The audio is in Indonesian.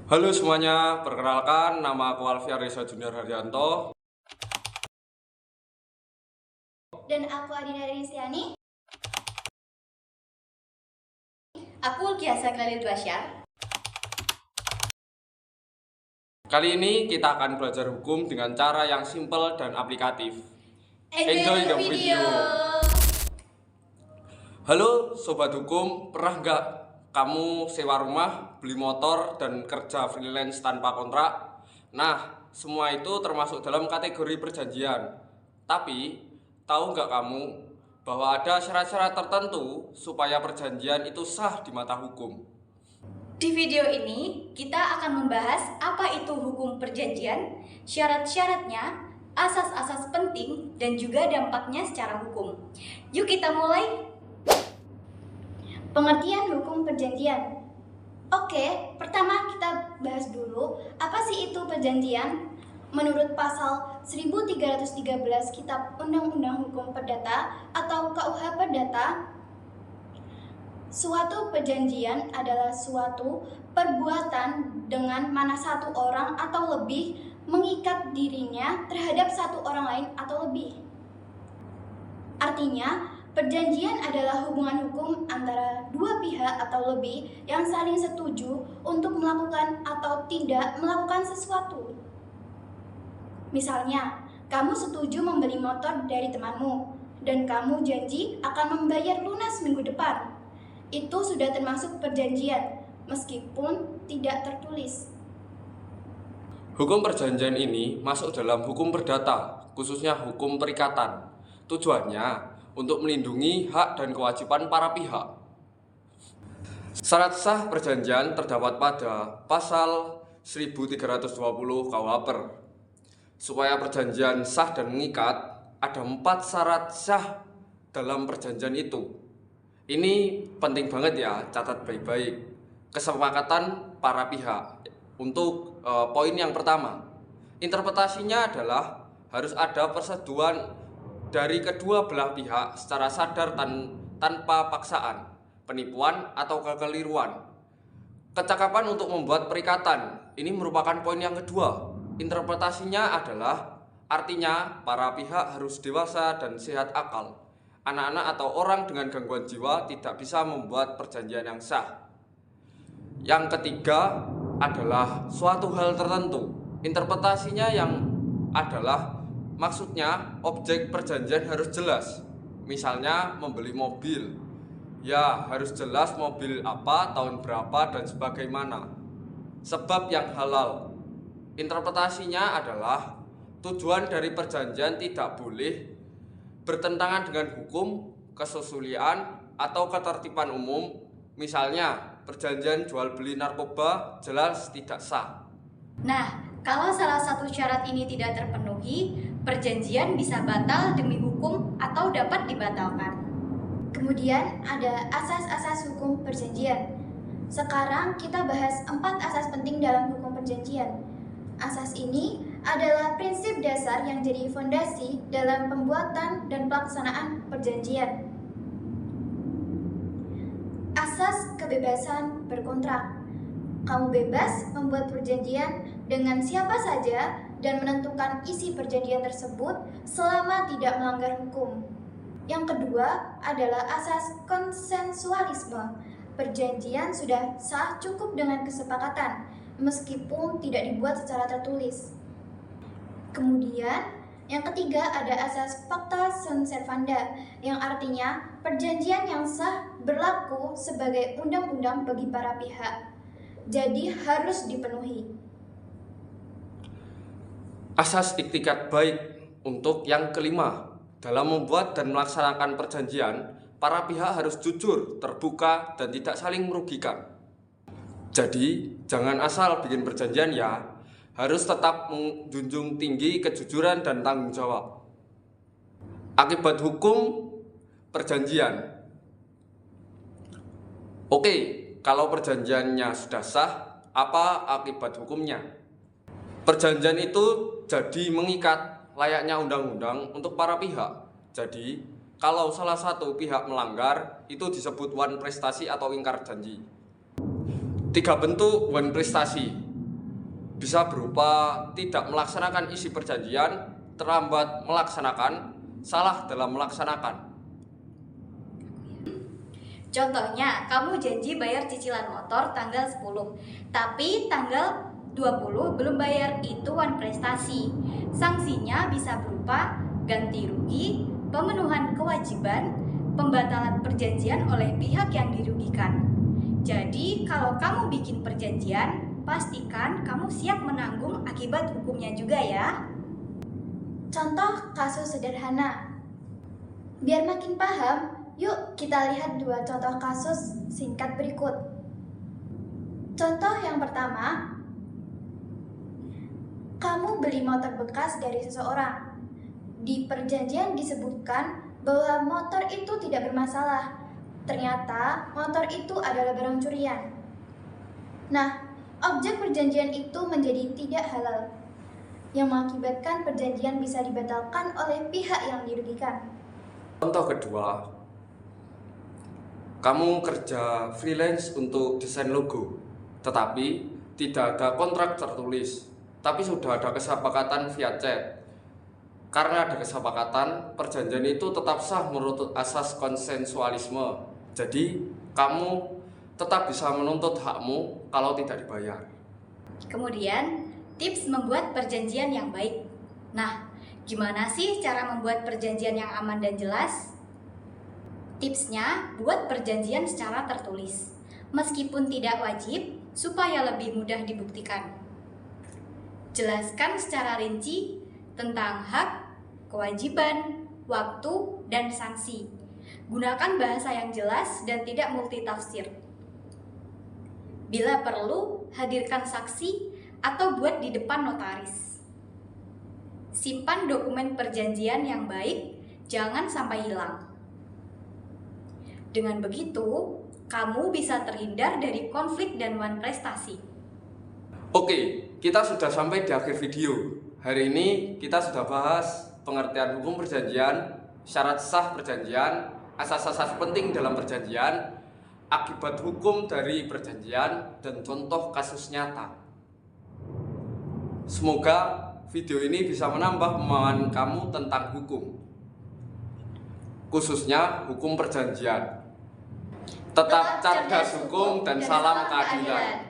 Halo semuanya, perkenalkan nama aku Alfian Reza Junior Haryanto. Dan aku Adina Rizliani. Aku Ulkiasa Khalil Basyar. Kali ini kita akan belajar hukum dengan cara yang simple dan aplikatif. Enjoy the video. Halo Sobat Hukum, pernah nggak kamu sewa rumah, beli motor, dan kerja freelance tanpa kontrak? Nah, semua itu termasuk dalam kategori perjanjian. Tapi, tahu nggak kamu bahwa ada syarat-syarat tertentu supaya perjanjian itu sah di mata hukum? Di video ini, kita akan membahas apa itu hukum perjanjian, syarat-syaratnya, asas-asas penting, dan juga dampaknya secara hukum. Yuk kita mulai. Pengertian hukum perjanjian. Oke, pertama kita bahas dulu apa sih itu perjanjian. Menurut pasal 1313 Kitab Undang-Undang Hukum Perdata atau KUH Perdata, suatu perjanjian adalah suatu perbuatan dengan mana satu orang atau lebih mengikat dirinya terhadap satu orang lain atau lebih. Artinya, perjanjian adalah hubungan hukum antara dua pihak atau lebih yang saling setuju untuk melakukan atau tidak melakukan sesuatu. Misalnya, kamu setuju membeli motor dari temanmu dan kamu janji akan membayar lunas minggu depan. Itu sudah termasuk perjanjian, meskipun tidak tertulis. Hukum perjanjian ini masuk dalam hukum perdata, khususnya hukum perikatan. Tujuannya untuk melindungi hak dan kewajiban para pihak. Syarat sah perjanjian terdapat pada pasal 1320 KUH. Supaya perjanjian sah dan mengikat, ada 4 syarat sah dalam perjanjian itu. Ini penting banget ya, catat baik-baik. Kesepakatan para pihak. Untuk poin yang pertama, interpretasinya adalah harus ada persetujuan dari kedua belah pihak secara sadar tanpa paksaan, penipuan atau kekeliruan. Kecakapan untuk membuat perikatan, ini merupakan poin yang kedua. Interpretasinya adalah artinya para pihak harus dewasa dan sehat akal. Anak-anak atau orang dengan gangguan jiwa tidak bisa membuat perjanjian yang sah. Yang ketiga adalah suatu hal tertentu. Interpretasinya yang adalah maksudnya objek perjanjian harus jelas. Misalnya membeli mobil, ya harus jelas mobil apa, tahun berapa, dan sebagaimana. Sebab yang halal. Interpretasinya adalah tujuan dari perjanjian tidak boleh bertentangan dengan hukum, kesusilaan, atau ketertiban umum. Misalnya perjanjian jual beli narkoba jelas tidak sah. Nah, kalau salah satu syarat ini tidak terpenuhi, perjanjian bisa batal demi hukum atau dapat dibatalkan. Kemudian ada asas-asas hukum perjanjian. Sekarang kita bahas 4 asas penting dalam hukum perjanjian. Asas ini adalah prinsip dasar yang jadi fondasi dalam pembuatan dan pelaksanaan perjanjian. Asas kebebasan berkontrak. Kamu bebas membuat perjanjian dengan siapa saja dan menentukan isi perjanjian tersebut selama tidak melanggar hukum. Yang kedua adalah asas konsensualisme. Perjanjian sudah sah cukup dengan kesepakatan, meskipun tidak dibuat secara tertulis. Kemudian, yang ketiga ada asas pacta sunt servanda, yang artinya perjanjian yang sah berlaku sebagai undang-undang bagi para pihak. Jadi harus dipenuhi. Asas iktikat baik untuk yang kelima. Dalam membuat dan melaksanakan perjanjian, para pihak harus jujur, terbuka, dan tidak saling merugikan. Jadi, jangan asal bikin perjanjian ya. Harus tetap menjunjung tinggi kejujuran dan tanggung jawab. Akibat hukum perjanjian. Oke, kalau perjanjiannya sudah sah, apa akibat hukumnya? Perjanjian itu jadi mengikat layaknya undang-undang untuk para pihak. Jadi, kalau salah satu pihak melanggar, itu disebut wan prestasi atau ingkar janji. 3 bentuk wan prestasi. Bisa berupa tidak melaksanakan isi perjanjian, terlambat melaksanakan, salah dalam melaksanakan. Contohnya, kamu janji bayar cicilan motor tanggal 10, tapi tanggal 20 belum bayar, itu wan prestasi. Sanksinya bisa berupa ganti rugi, pemenuhan kewajiban, pembatalan perjanjian oleh pihak yang dirugikan. Jadi, kalau kamu bikin perjanjian, pastikan kamu siap menanggung akibat hukumnya juga ya. Contoh kasus sederhana. Biar makin paham, yuk kita lihat 2 contoh kasus singkat berikut. Contoh yang pertama, kamu beli motor bekas dari seseorang. Di perjanjian disebutkan bahwa motor itu tidak bermasalah. Ternyata motor itu adalah barang curian. Nah, objek perjanjian itu menjadi tidak halal, yang mengakibatkan perjanjian bisa dibatalkan oleh pihak yang dirugikan. Contoh kedua, kamu kerja freelance untuk desain logo, tetapi tidak ada kontrak tertulis, tapi sudah ada kesepakatan via chat. Karena ada kesepakatan, perjanjian itu tetap sah menurut asas konsensualisme. Jadi, kamu tetap bisa menuntut hakmu kalau tidak dibayar. Kemudian, tips membuat perjanjian yang baik. Nah, gimana sih cara membuat perjanjian yang aman dan jelas? Tipsnya, buat perjanjian secara tertulis, meskipun tidak wajib, supaya lebih mudah dibuktikan. Jelaskan secara rinci tentang hak, kewajiban, waktu, dan sanksi. Gunakan bahasa yang jelas dan tidak multitafsir. Bila perlu, hadirkan saksi atau buat di depan notaris. Simpan dokumen perjanjian yang baik, jangan sampai hilang. Dengan begitu, kamu bisa terhindar dari konflik dan wan prestasi. Oke, kita sudah sampai di akhir video. Hari ini kita sudah bahas pengertian hukum perjanjian, syarat sah perjanjian, asas-asas penting dalam perjanjian, akibat hukum dari perjanjian, dan contoh kasus nyata. Semoga video ini bisa menambah pemahaman kamu tentang hukum, khususnya hukum perjanjian. Tetap cerdas hukum dan salam keadilan.